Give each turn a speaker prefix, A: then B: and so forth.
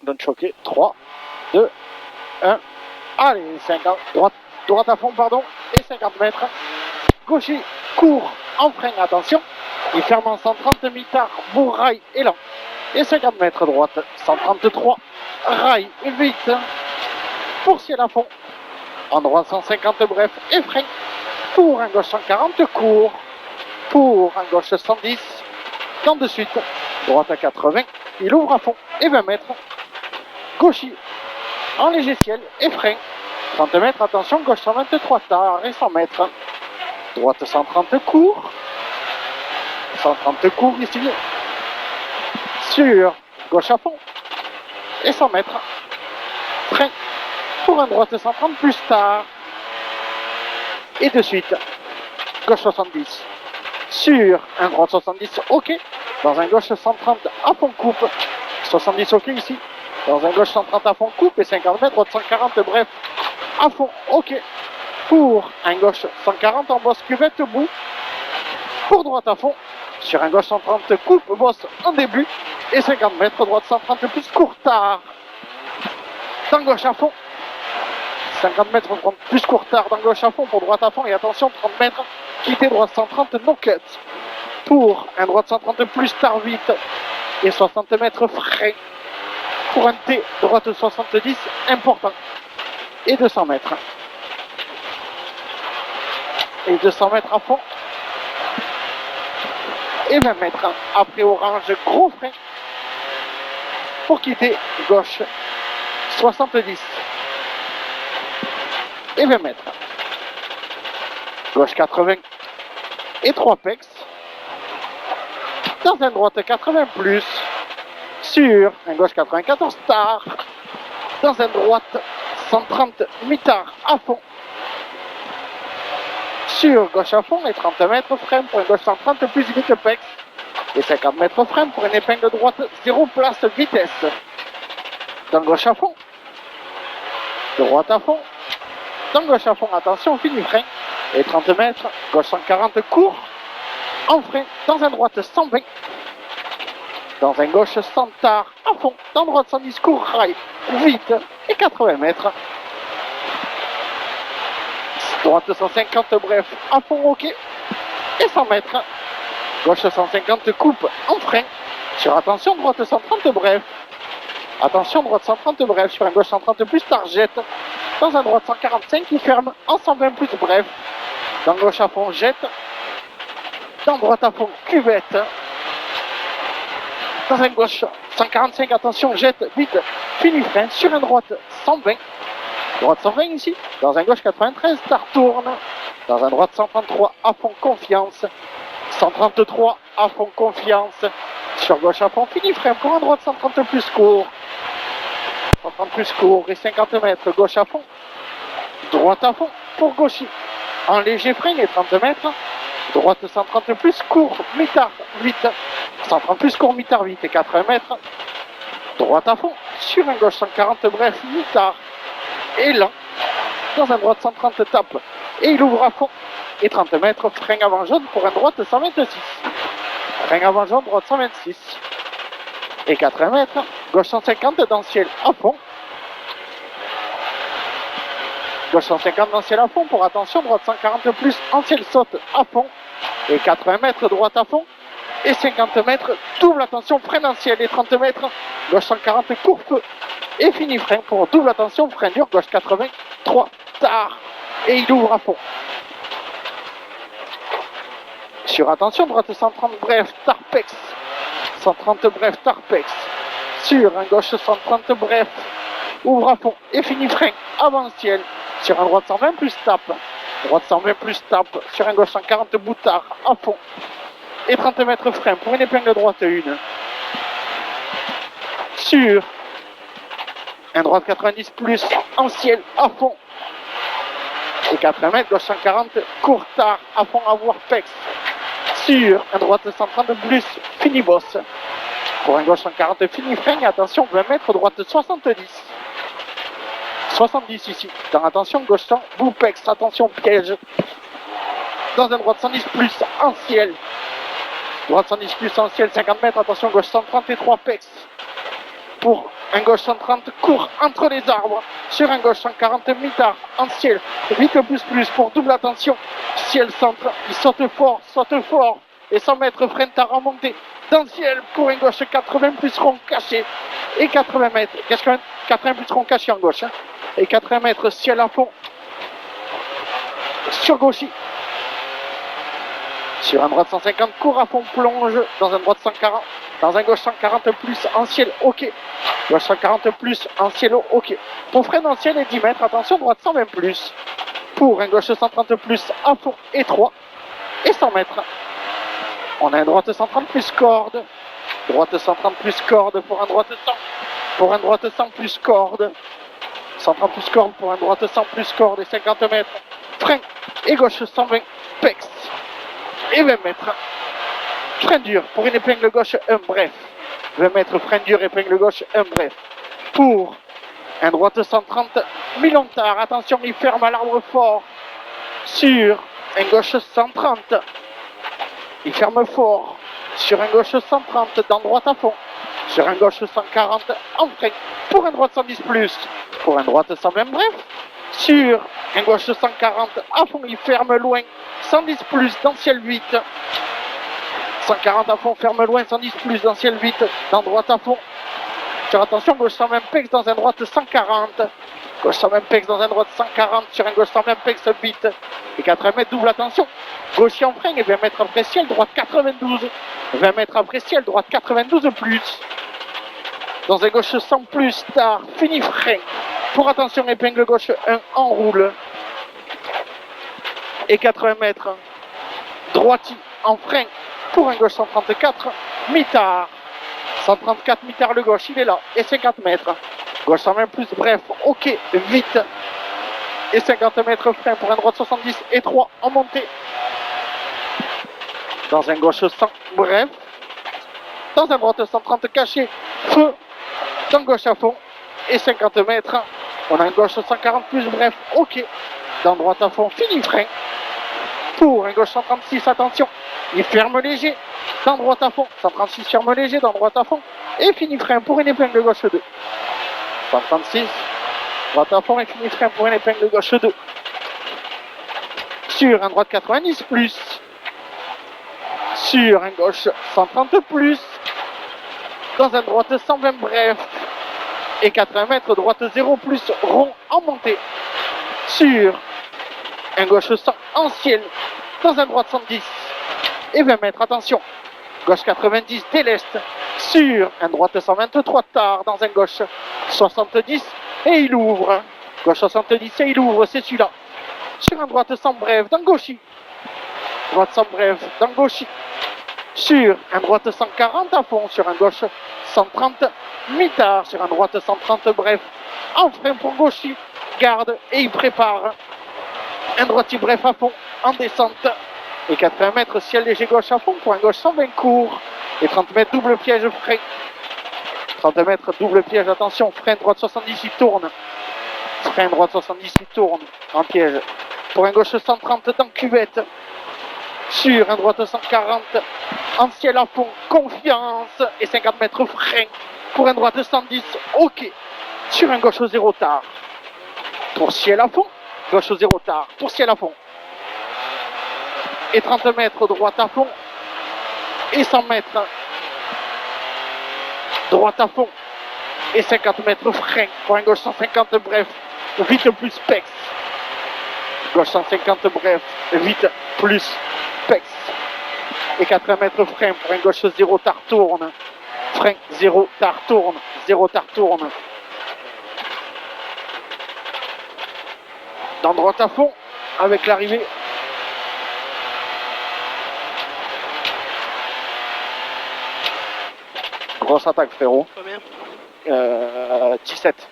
A: abandon choqué. 3, 2, 1. Allez, 50, droite à fond, pardon, et 50 mètres. Gaucher, court, en frein, attention. Il ferme en 130, mi-tard, bourraille, élan. Et 50 mètres droite, 133, rail, vite. Pour ciel à fond. En droite 150, bref, et frein. Pour un gauche 140, court. Pour un gauche 110, dans de suite. Droite à 80, il ouvre à fond, et 20 mètres. Gaucher, en léger ciel, et frein. 30 mètres, attention, gauche 123, tard, et 100 mètres. Droite 130, court. 130 court ici. Sur gauche à fond. Et 100 mètres. Frein. Pour un droite 130 plus tard. Et de suite. Gauche 70. Sur un droite 70, ok. Dans un gauche 130 à fond coupe. 70 ok ici. Dans un gauche 130 à fond coupe. Et 50 mètres, droite 140, bref. À fond, ok. Pour un gauche 140 en bosse cuvette bout. Pour droite à fond. Sur un gauche 130 coupe, bosse en début. Et 50 mètres, droite 130 plus court tard. Dans gauche à fond. 50 mètres plus court tard dans gauche à fond pour droite à fond. Et attention, 30 mètres, quitter droite 130, no cut. Pour un droite 130 plus tard vite. Et 60 mètres frein. Pour un T, droite 70, important. Et 200 mètres. Et 200 mètres à fond. Et 20 mètres. Après orange, gros frein. Pour quitter gauche 70. Et 20 mètres. Gauche 80. Et 3 pecs. Dans un droite 80 plus. Sur un gauche 94 tard. Dans un droite 130 mi-tard à fond. Sur gauche à fond et 30 mètres frein pour un gauche 130 plus vite pecs. Et 50 mètres frein pour une épingle droite 0 place vitesse. Dans gauche à fond. Droite à fond. Dans gauche à fond, attention, fini frein. Et 30 mètres, gauche 140 court. En frein, dans un droite 120. Dans un gauche 100 tard à fond. Dans droite 110 court, rail, vite. Et 80 mètres. Droite 150, bref, à fond, ok. Et 100 mètres. Gauche 150 coupe en frein. Sur attention, droite 130, bref. Attention, droite 130, bref. Sur un gauche 130 plus tard, jette. Dans un droite 145, il ferme en 120 plus, bref. Dans gauche à fond, jette. Dans droite à fond, cuvette. Dans un gauche 145, attention, jette, vite. Fini frein. Sur un droite 120. Droite 120 ici. Dans un gauche 93, tard tourne. Dans un droite 133, à fond, confiance. 133, à fond, confiance. Sur gauche à fond, fini frein. Pour un droite 130 plus court. 130 plus court et 50 mètres, gauche à fond. Droite à fond pour gaucher. En léger frein et 30 mètres. Droite 130 plus court, mi-tard, vite. 130 plus court, mi-tard, vite et 80 mètres. Droite à fond. Sur un gauche 140, bref, mi-tard. Et lent. Dans un droite 130 tape. Et il ouvre à fond. Et 30 mètres, frein avant jaune pour un droite 126. Frein avant jaune, droite 126. Et 80 mètres, gauche 150 dans ciel à fond. Gauche 150 dans ciel à fond pour attention, droite 140 plus en ciel saute à fond. Et 80 mètres, droite à fond. Et 50 mètres, double attention, frein dans ciel. Et 30 mètres, gauche 140 court feu. Et fini frein pour double attention, frein dur, gauche 80, 3 tard. Et il ouvre à fond. Sur attention, droite 130 bref, tarpex. 130 bref, tarpex. Sur un gauche 130 bref, ouvre à fond et fini frein avant ciel. Sur un droite 120 plus tape. Droite 120 plus tape. Sur un gauche 140 boutard à fond. Et 30 mètres frein pour une épingle droite 1. Sur un droite 90 plus en ciel à fond. Et 80 mètres, gauche 140, court tard à fond à voir pex. Sur un droite 130 plus, fini boss. Pour un gauche 140, fini frein, attention, 20 mètres, droite 70. 70 ici. Dans attention, gauche 100, bout pex, attention, piège. Dans un droite 110 plus, en ciel. Droite 110 plus, en ciel, 50 mètres, attention, gauche 133 pex. Pour Un gauche 130 court entre les arbres. Sur un gauche 140 mi-tard en ciel. Vite plus pour double attention. Ciel centre, il saute fort. Et 100 mètres freine tard en montée. Dans le ciel pour un gauche 80 plus rond caché. Et 80 mètres. 80 plus rond caché en gauche. Hein. Et 80 mètres ciel à fond. Sur gauchy. Sur un droite 150, court à fond, plonge dans un droite 140, dans un gauche 140 plus en ciel, ok. Gauche 140 plus en ciel, ok. Pour freine en ciel et 10 mètres, attention, droite 120 plus. Pour un gauche 130 plus à fond, étroit et 100 mètres. On a un droite 130 plus corde. Droite 130 plus corde pour un droite 100. Pour un droite 100 plus corde. 130 plus corde pour un droite 100 plus corde et 50 mètres. Frein et gauche 120 pex. Et 20 mètres. Frein dur pour une épingle gauche, un bref. 20 mètres, frein dur, épingle gauche, un bref. Pour un droite 130, mi-longtard. Attention, il ferme à l'arbre fort. Sur un gauche 130. Il ferme fort. Sur un gauche 130, dans droite à fond. Sur un gauche 140, en frein. Pour un droite 110 plus. Pour un droite 120 bref. Sur un gauche 140, à fond, il ferme loin. 110 plus dans ciel 8. 140 à fond, ferme loin, 110 plus dans ciel 8, dans droite à fond. Sur attention, gauche 120 pex dans un droite 140. Gauche 120 pex dans un droite 140, sur un gauche 120 pex 8. Et 80 mètres, double attention. Gauche en frein et 20 mètres après ciel, droite 92. 20 mètres après ciel, droite 92 plus. Dans un gauche 100 plus, tard, fini frein. Pour attention, épingle gauche 1, enroule. Et 80 mètres, droite en frein. Pour un gauche 134, mi-tard. 134 mi-tard le gauche, il est là. Et 50 mètres. Gauche 120 plus, bref, ok, vite. Et 50 mètres frein pour un droite 70 et 3 en montée. Dans un gauche 100, bref. Dans un droite 130 caché, feu. Dans gauche à fond. Et 50 mètres. On a un gauche 140 plus, bref, ok. Dans droite à fond, fini frein. Pour un gauche 136, attention. Il ferme léger, dans droite à fond. 136 ferme léger, dans droite à fond. Et fini frein pour une épingle gauche 2. 136, droite à fond et fini frein pour une épingle gauche 2. Sur un droite 90 plus. Sur un gauche 130 plus. Dans un droite 120 bref. Et 80 mètres, droite 0 plus, rond en montée. Sur un gauche 100 en ciel. Dans un droite 110. Et 20 mètres, attention, gauche 90 dès l'est, sur un droite 123 tard, dans un gauche 70, et il ouvre, gauche 70 et il ouvre, c'est celui-là, sur un droite 100 bref, dans gauchy, droite 100 bref, dans gauchy, sur un droite 140 à fond, sur un gauche 130, mi-tard, sur un droite 130 bref, en frein pour gauchy, garde, et il prépare, un droitier bref à fond, en descente, et 80 mètres, ciel léger gauche à fond pour un gauche 120 court. Et 30 mètres, double piège, frein. 30 mètres, double piège, attention, frein droite 70, il tourne. Frein droite 70, il tourne en piège. Pour un gauche 130 dans cuvette. Sur un droite 140, en ciel à fond, confiance. Et 50 mètres, frein. Pour un droite 110, ok. Sur un gauche 0 tard. Pour ciel à fond, gauche 0 tard. Pour ciel à fond. Et 30 mètres, droite à fond. Et 100 mètres, droite à fond. Et 50 mètres, frein. Pour un gauche 150, bref. Vite plus pex. Gauche 150, bref. Vite plus pex. Et 80 mètres, frein. Pour un gauche 0 tard, tourne. Frein 0 tard, tourne. 0 tard, tourne. Dans droite à fond. Avec l'arrivée. Grosse attaque, frérot.
B: Combien
A: 17.